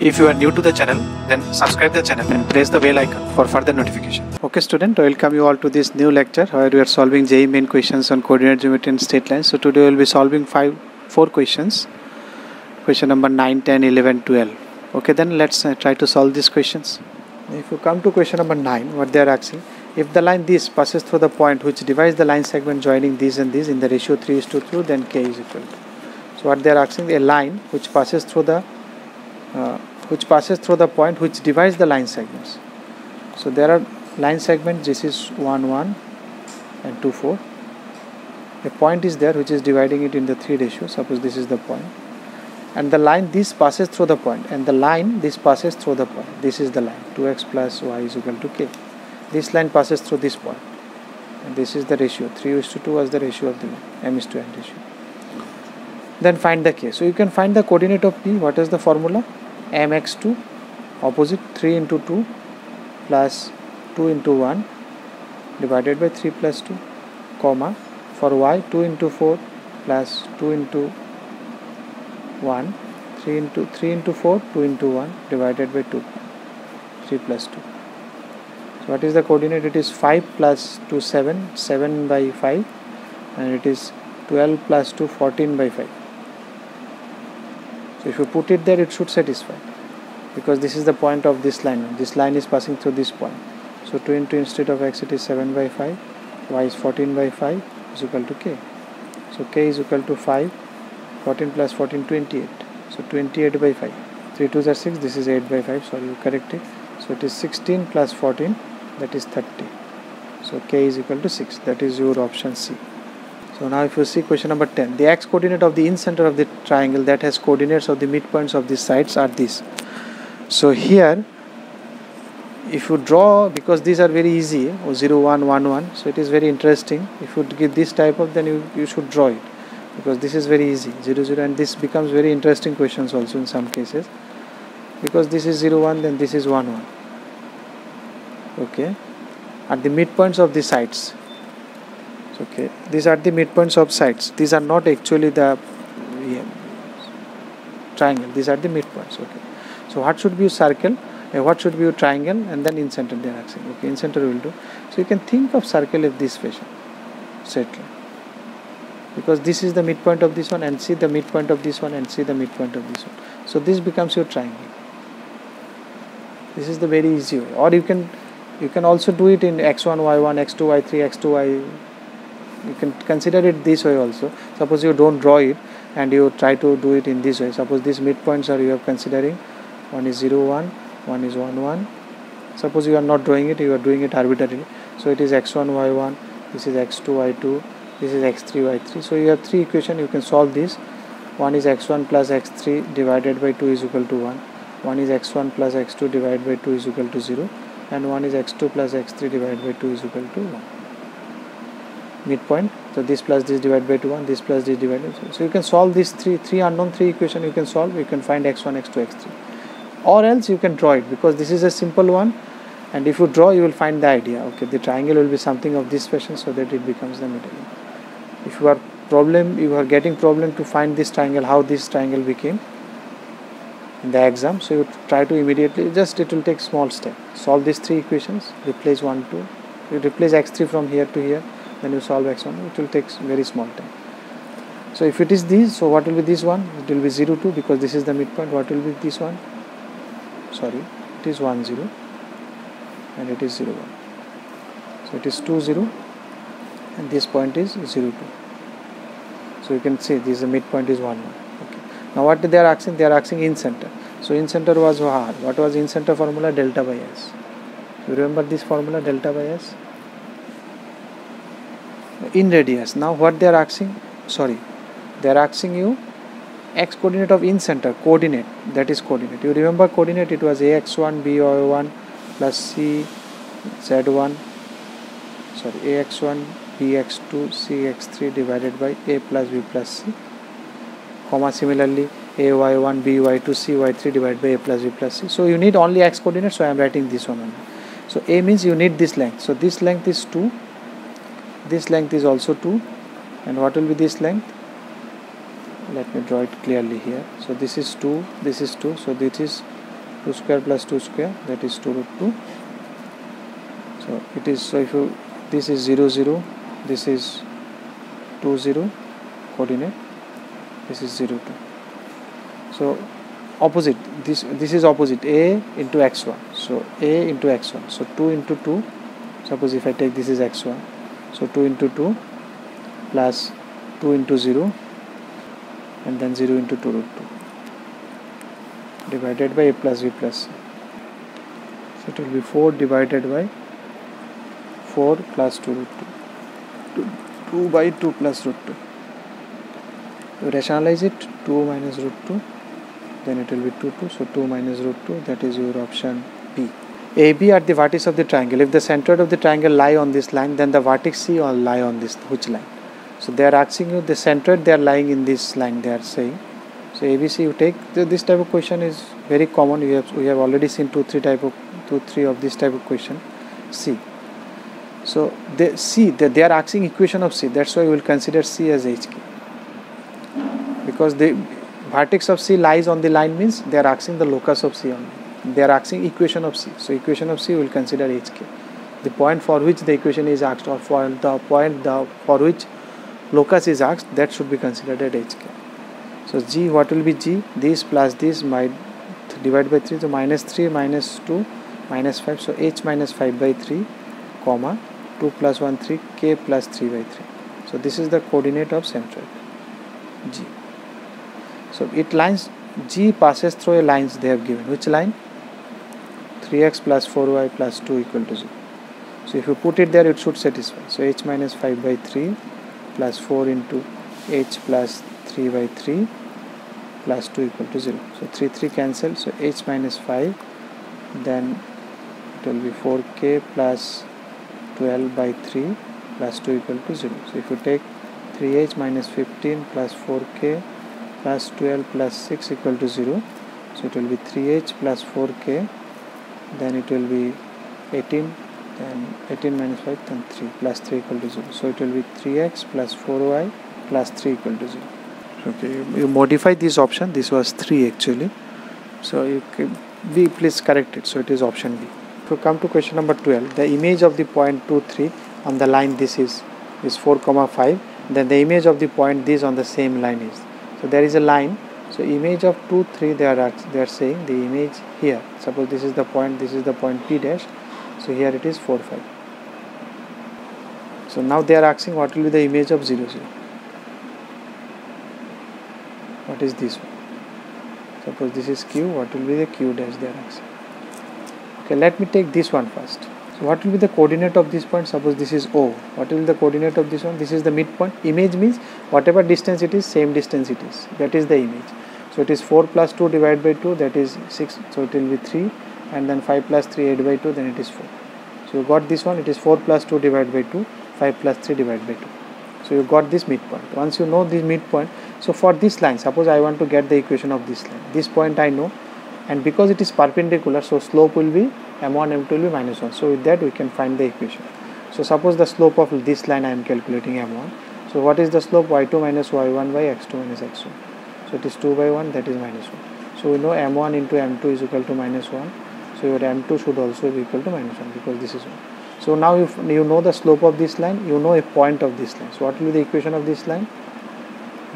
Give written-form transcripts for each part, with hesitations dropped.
If you are new to the channel, then subscribe the channel and press the bell icon for further notification. Okay student, welcome you all to this new lecture where we are solving JEE main questions on coordinate geometry and straight lines. So today we will be solving four questions. Question number 9, 10, 11, 12. Okay, then let's try to solve these questions. If you come to question number 9, what they are asking, if the line this passes through the point which divides the line segment joining these and these in the ratio 3:2, then K is equal to. So what they are asking, a line which passes through the point which divides the line segments. So there are line segments, this is 1 1 and 2 4. A point is there which is dividing it in the 3 ratio. Suppose this is the point, and the line this passes through the point, and the line this passes through the point. This is the line 2x plus y is equal to k. This line passes through this point, and this is the ratio 3:2 was the ratio of the line, m:n ratio. Then find the k. So you can find the coordinate of p. What is the formula? mx2 opposite 3 into 2 plus 2 into 1 divided by 3 plus 2, comma, for y 2 into 4 plus 2 into 1, 3 into 4, 2 into 1 divided by 2, 3 plus 2. So what is the coordinate? It is 5 plus 2, 7, 7 by 5, and it is 12 plus 2, 14 by 5. So if you put it there, it should satisfy, because this is the point of this line. This line is passing through this point. So 2 into, instead of x, it is 7 by 5, y is 14 by 5 is equal to k. So k is equal to 5, 14 plus 14, 28. So 28 by 5. 3 2s are 6, this is 8 by 5, sorry, you correct it. So it is 16 plus 14, that is 30. So k is equal to 6, that is your option C. So now if you see question number 10, the x-coordinate of the in-center of the triangle that has coordinates of the midpoints of the sides are these. So here, if you draw, because these are very easy, 0, 1, 1, 1, so it is very interesting. If you give this type of, then you should draw it, because this is very easy, 0, 0, and this becomes very interesting questions also in some cases, because this is 0, 1, then this is 1, 1. Okay, at the midpoints of the sides. Okay, these are the midpoints of sides. These are not actually the triangle. These are the midpoints. Okay, so what should be a circle? What should be a triangle? And then in center they are asking. Okay, in center we will do. So you can think of circle of this fashion, certainly, because this is the midpoint of this one, and see the midpoint of this one, and see the midpoint of this one. So this becomes your triangle. This is the very easy way. Or you can also do it in x1 y1 x2 y3 x2 y. You can consider it this way also. Suppose you don't draw it and you try to do it in this way. Suppose these midpoints are you are considering, one is 0 1, one is 1 1. Suppose you are not drawing it, you are doing it arbitrarily. So it is x1 y1, this is x2 y2, this is x3 y3. So you have three equations, you can solve this. One is x1 plus x3 divided by 2 is equal to 1. One is x1 plus x2 divided by 2 is equal to 0. And one is x2 plus x3 divided by 2 is equal to 1. Midpoint. So this plus this divided by 2, 1, this plus this divided by 2. So you can solve these three unknown equation. You can solve. You can find x1, x2, x3, or else you can draw it, because this is a simple one, and if you draw you will find the idea. Okay, the triangle will be something of this fashion, so that it becomes the middle. If you are getting problem to find this triangle, how this triangle became in the exam, so you try to immediately, it will take small step, solve these three equations, replace 1 2, you replace x3 from here to here, then you solve x1. It will take very small time. So if it is this, so what will be this one? It will be 0 2, because this is the midpoint. What will be this one? Sorry, it is 1 0, and it is 0 1. So it is 2 0, and this point is 0 2. So you can see this, the midpoint is 1 1. Okay. Now what they are asking? They are asking in center. So in center was R. What was in center formula? Delta by S. You remember this formula, delta by S? In radius. Now what they are asking? Sorry, they are asking you x coordinate of in center, coordinate, that is coordinate. You remember coordinate? It was ax1 by1 plus c z1, sorry, ax1 bx2 cx3 divided by a plus b plus c, comma, similarly ay1 by2 cy3 divided by a plus b plus c. So you need only x coordinate, so I am writing this one only. So a means you need this length. So this length is 2, this length is also 2, and what will be this length? Let me draw it clearly here. So this is 2, this is 2, so this is 2 square plus 2 square, that is 2 root 2. So it is, so if you, this is 0 0, this is 2 0 coordinate, this is 0 2. So opposite, this is opposite, a into x1, so a into x1, so 2 into 2, suppose if I take this is x1, so 2 into 2 plus 2 into 0 and then 0 into 2 root 2 divided by a plus b plus c. So it will be 4 divided by 4 plus 2 root 2, 2 by 2 plus root 2. You rationalize it, 2 minus root 2, then it will be 2 2, so 2 minus root 2, that is your option B. AB at the vertex of the triangle. If the center of the triangle lie on this line, then the vertex C will lie on this, which line? So they are asking you the center, they are lying in this line, they are saying. So ABC, you take this type of question is very common. We have already seen 2-3 of this type of question. C. So they are asking equation of C. That's why we will consider C as HK, because the vertex of C lies on the line means they are asking the locus of C only. They are asking equation of C. So equation of C will consider HK. The point for which the equation is asked, or for the point for which locus is asked, that should be considered at HK. So G, what will be G? This plus this might divide by 3, so minus 3 minus 2 minus 5, so H minus 5 by 3 comma 2 plus 1 3 K plus 3 by 3. So this is the coordinate of centroid G. So it lines, G passes through a lines they have given. Which line? 3x plus 4y plus 2 equal to 0. So if you put it there, it should satisfy. So H minus 5 by 3 plus 4 into H plus 3 by 3 plus 2 equal to 0. So 3 cancel, so H minus 5, then it will be 4k plus 12 by 3 plus 2 equal to 0. So if you take 3h minus 15 plus 4k plus 12 plus 6 equal to 0, so it will be 3h plus 4k, then it will be 18, then 18 minus 5, then 3 plus 3 equal to 0. So it will be 3x plus 4y plus 3 equal to 0. Okay, you modify this option. This was 3 actually, so you can B, please correct it. So it is option B. If you come to question number 12, the image of the point 2 3 on the line this is 4 comma 5, then the image of the point this on the same line is, so there is a line, so image of 2 3 they are saying the image here, suppose this is the point P dash, so here it is 4 5. So now they are asking what will be the image of 0 0. What is this one? Suppose this is Q, what will be the Q dash they are asking. Okay, let me take this one first. So what will be the coordinate of this point? Suppose this is O. What will be the coordinate of this one? This is the midpoint. Image means whatever distance it is, same distance it is. That is the image. So it is 4 plus 2 divided by 2, that is 6. So it will be 3, and then 5 plus 3 8 by 2, then it is 4. So you got this one. It is 4 plus 2 divided by 2, 5 plus 3 divided by 2. So you got this midpoint. Once you know this midpoint, so for this line, suppose I want to get the equation of this line. This point I know, and because it is perpendicular, so slope will be m1 m2 will be minus 1. So with that we can find the equation. So suppose the slope of this line I am calculating m1. So what is the slope? y2 minus y1 by x2 minus x1. So it is 2 by 1, that is minus 1. So we know m1 into m2 is equal to minus 1. So your m2 should also be equal to minus 1, because this is 1. So now you know the slope of this line, you know a point of this line. So what will be the equation of this line?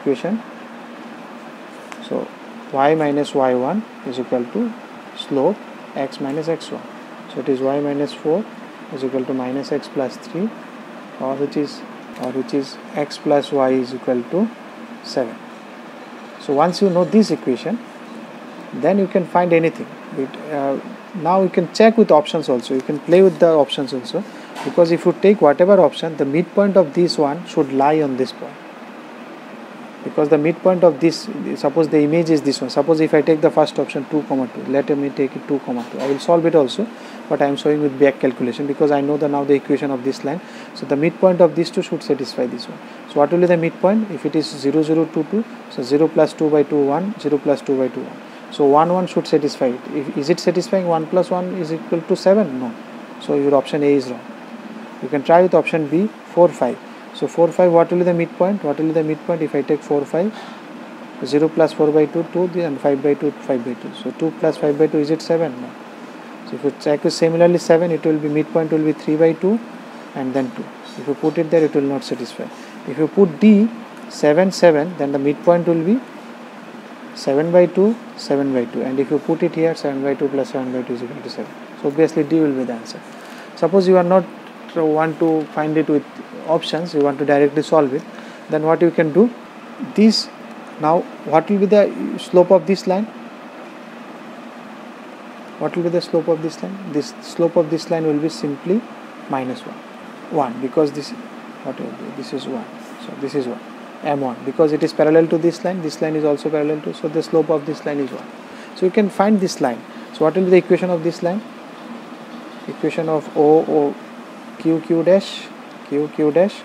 Equation, so y minus y1 is equal to slope x minus x1. So it is y minus 4 is equal to minus x plus 3, or which is x plus y is equal to 7. So once you know this equation, then you can find anything. Now you can check with options also. You can play with the options also, because if you take whatever option, the midpoint of this one should lie on this point. Because the midpoint of this, suppose the image is this one. Suppose if I take the first option 2 comma 2, let me take it 2 comma 2. I will solve it also, but I am showing with back calculation because I know now the equation of this line. So the midpoint of these two should satisfy this one. So what will be the midpoint? If it is 0 0 2 2, so 0 plus 2 by 2 1, 0 plus 2 by 2 1. So 1 1 should satisfy it. Is it satisfying 1 plus 1 is equal to 7? No. So your option A is wrong. You can try with option B, 4 5. So 4 5, what will be the midpoint? What will be the midpoint if I take 4 5? 0 plus 4 by 2, 2, and 5 by 2, 5 by 2. So 2 plus 5 by 2, is it 7? No. So if you check similarly 7, it will be midpoint will be 3 by 2 and then 2. If you put it there, it will not satisfy. If you put D 7, 7, then the midpoint will be 7 by 2, 7 by 2. And if you put it here, 7 by 2 plus 7 by 2 is equal to 7. So obviously D will be the answer. Suppose you are not want to find it with options, you want to directly solve it, then what you can do, this, now what will be the slope of this line? What will be the slope of this line? This slope of this line will be simply minus 1 because this, what will be, this is 1, so this is 1, m1, because it is parallel to this line is also parallel to, so the slope of this line is 1. So you can find this line. So what will be the equation of this line? Equation of O Q dash, Q dash,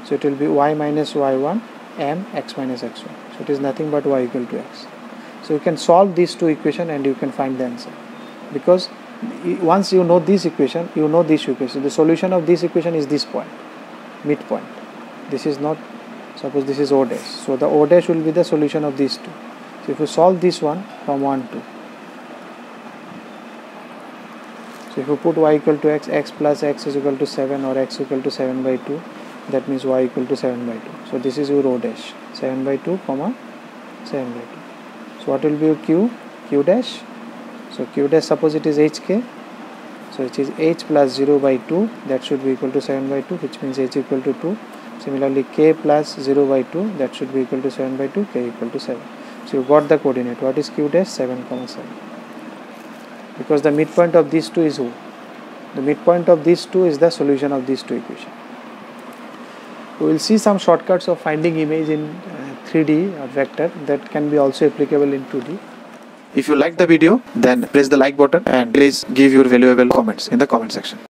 so it will be y minus y1 m x minus x1. So it is nothing but y equal to x. So you can solve these two equations and you can find the answer, because once you know this equation, you know this equation. The solution of this equation is this point, midpoint. This is not, suppose this is O dash, so the O dash will be the solution of these two. So if you solve this one from 1 to, so if you put y equal to x, x plus x is equal to 7 or x equal to 7 by 2, that means y equal to 7 by 2. So this is your O dash, 7 by 2 comma 7 by 2. So what will be your Q dash? So Q dash, suppose it is hk, so it is h plus 0 by 2, that should be equal to 7 by 2, which means h equal to 2. Similarly k plus 0 by 2, that should be equal to 7 by 2, k equal to 7. So you got the coordinate. What is Q dash? 7 comma 7. Because the midpoint of these two is O. The midpoint of these two is the solution of these two equations. We will see some shortcuts of finding image in 3D or vector that can be also applicable in 2D. If you like the video, then press the like button and please give your valuable comments in the comment section.